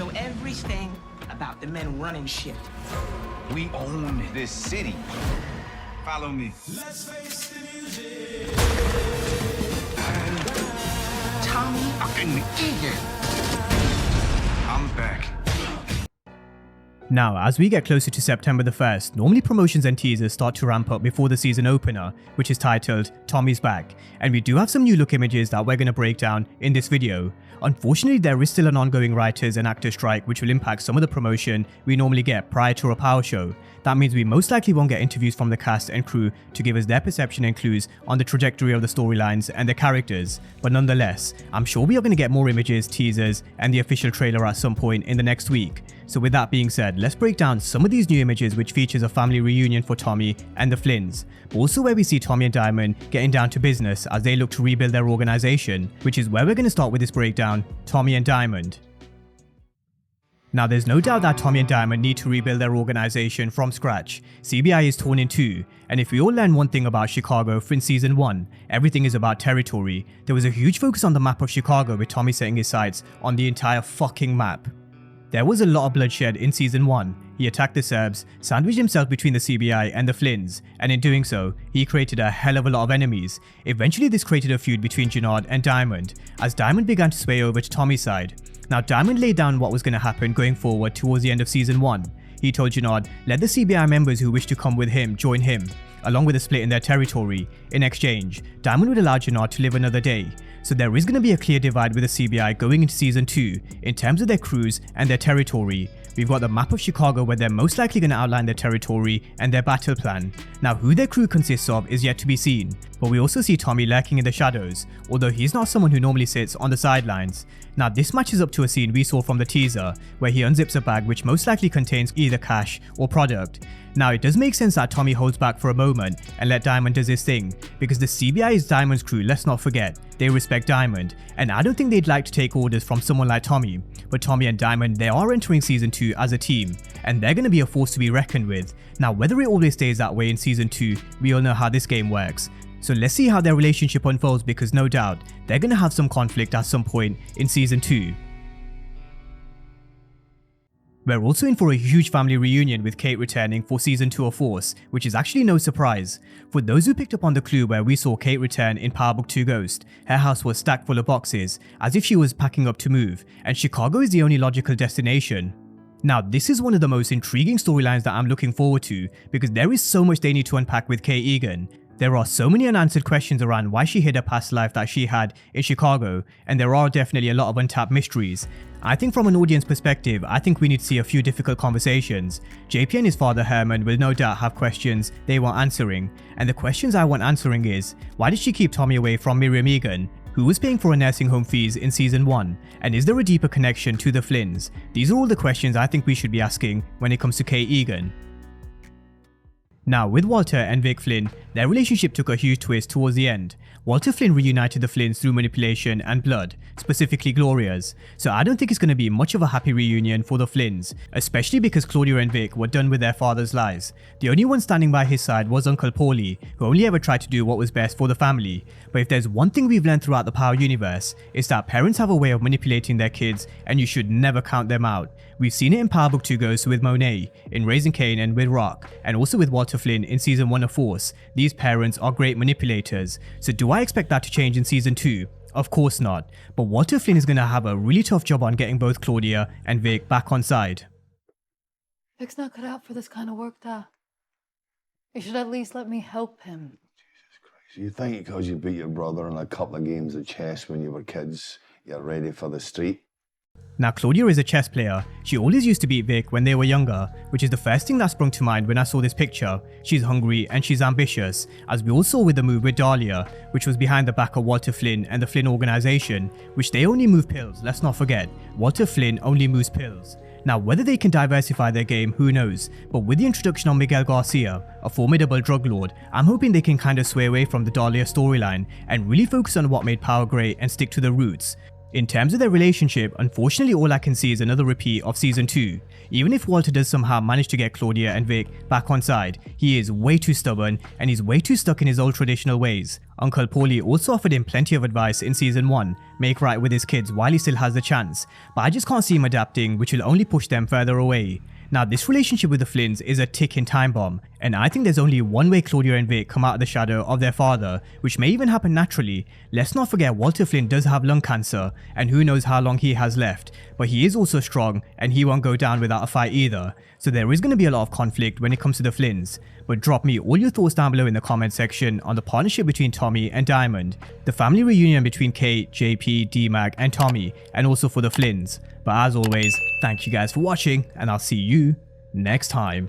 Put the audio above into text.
know everything about the men running shit. We own this city. Follow me. Let's face the music. Tommy Fucking Egan. I'm back. Now, as we get closer to September the 1st, normally promotions and teasers start to ramp up before the season opener, which is titled Tommy's Back, and we do have some new look images that we're going to break down in this video. Unfortunately, there is still an ongoing writers and actors strike which will impact some of the promotion we normally get prior to a power show. That means we most likely won't get interviews from the cast and crew to give us their perception and clues on the trajectory of the storylines and the characters, but nonetheless, I'm sure we are going to get more images, teasers, and the official trailer at some point in the next week. So with that being said, let's break down some of these new images which features a family reunion for Tommy and the Flynns, but also where we see Tommy and Diamond getting down to business as they look to rebuild their organization, which is where we're going to start with this breakdown, Tommy and Diamond. Now, there's no doubt that Tommy and Diamond need to rebuild their organization from scratch. CBI is torn in two, and if we all learn one thing about Chicago from Season 1, everything is about territory. There was a huge focus on the map of Chicago with Tommy setting his sights on the entire fucking map. There was a lot of bloodshed in Season 1. He attacked the Serbs, sandwiched himself between the CBI and the Flynns, and in doing so, he created a hell of a lot of enemies. Eventually this created a feud between Jannard and Diamond, as Diamond began to sway over to Tommy's side. Now, Diamond laid down what was going to happen going forward towards the end of Season 1. He told Jannard, let the CBI members who wish to come with him join him, along with a split in their territory. In exchange, Diamond would allow Jannard to live another day. So there is going to be a clear divide with the CBI going into Season 2 in terms of their crews and their territory. We've got the map of Chicago where they're most likely going to outline their territory and their battle plan. Now, who their crew consists of is yet to be seen, but we also see Tommy lurking in the shadows, although he's not someone who normally sits on the sidelines. Now, this matches up to a scene we saw from the teaser where he unzips a bag which most likely contains either cash or product. Now, it does make sense that Tommy holds back for a moment and let Diamond does his thing, because the CBI is Diamond's crew, let's not forget. They respect Diamond, and I don't think they'd like to take orders from someone like Tommy. But Tommy and Diamond, they are entering Season 2 as a team, and they're going to be a force to be reckoned with. Now, whether it always stays that way in Season 2, we all know how this game works. So let's see how their relationship unfolds, because no doubt, they're going to have some conflict at some point in Season 2. We're also in for a huge family reunion with Kate returning for Season 2 of Force, which is actually no surprise. For those who picked up on the clue where we saw Kate return in Power Book 2 Ghost, her house was stacked full of boxes, as if she was packing up to move, and Chicago is the only logical destination. Now, this is one of the most intriguing storylines that I'm looking forward to, because there is so much they need to unpack with Kate Egan. There are so many unanswered questions around why she hid a past life that she had in Chicago, and there are definitely a lot of untapped mysteries. I think from an audience perspective, I think we need to see a few difficult conversations. JP and his father Herman will no doubt have questions they want answering, and the questions I want answering is, why did she keep Tommy away from Miriam Egan? Who was paying for her nursing home fees in Season 1? And is there a deeper connection to the Flynns? These are all the questions I think we should be asking when it comes to Kate Egan. Now, with Walter and Vic Flynn, their relationship took a huge twist towards the end. Walter Flynn reunited the Flynns through manipulation and blood, specifically Gloria's, so I don't think it's going to be much of a happy reunion for the Flynns, especially because Claudia and Vic were done with their father's lies. The only one standing by his side was Uncle Paulie, who only ever tried to do what was best for the family. But if there's one thing we've learned throughout the Power universe, it's that parents have a way of manipulating their kids and you should never count them out. We've seen it in Power Book 2 Ghost with Monet, in Raising Cain and with Rock, and also with Walter Flynn in Season 1 of Force. These parents are great manipulators, so do I expect that to change in Season 2? Of course not, but Walter Flynn is going to have a really tough job on getting both Claudia and Vic back on side. Vic's not cut out for this kind of work, Dad. You should at least let me help him. Jesus Christ, you think because you beat your brother in a couple of games of chess when you were kids, you're ready for the street? Now, Claudia is a chess player. She always used to beat Vic when they were younger, which is the first thing that sprung to mind when I saw this picture. She's hungry and she's ambitious, as we all saw with the move with Dahlia, which was behind the back of Walter Flynn and the Flynn organization, which they only move pills, let's not forget. Walter Flynn only moves pills. Now, whether they can diversify their game, who knows, but with the introduction of Miguel Garcia, a formidable drug lord, I'm hoping they can kind of sway away from the Dahlia storyline and really focus on what made Power great and stick to the roots. In terms of their relationship, unfortunately all I can see is another repeat of season 2. Even if Walter does somehow manage to get Claudia and Vic back on side, he is way too stubborn and he's way too stuck in his old traditional ways. Uncle Paulie also offered him plenty of advice in season 1, make right with his kids while he still has the chance, but I just can't see him adapting, which will only push them further away. Now this relationship with the Flynns is a ticking time bomb, and I think there's only one way Claudia and Vic come out of the shadow of their father, which may even happen naturally. Let's not forget Walter Flynn does have lung cancer, and who knows how long he has left, but he is also strong and he won't go down without a fight either, so there is going to be a lot of conflict when it comes to the Flynns. But drop me all your thoughts down below in the comment section on the partnership between Tommy and Diamond, the family reunion between Kate, JP, D-Mag and Tommy, and also for the Flynns. But as always, thank you guys for watching and I'll see you next time.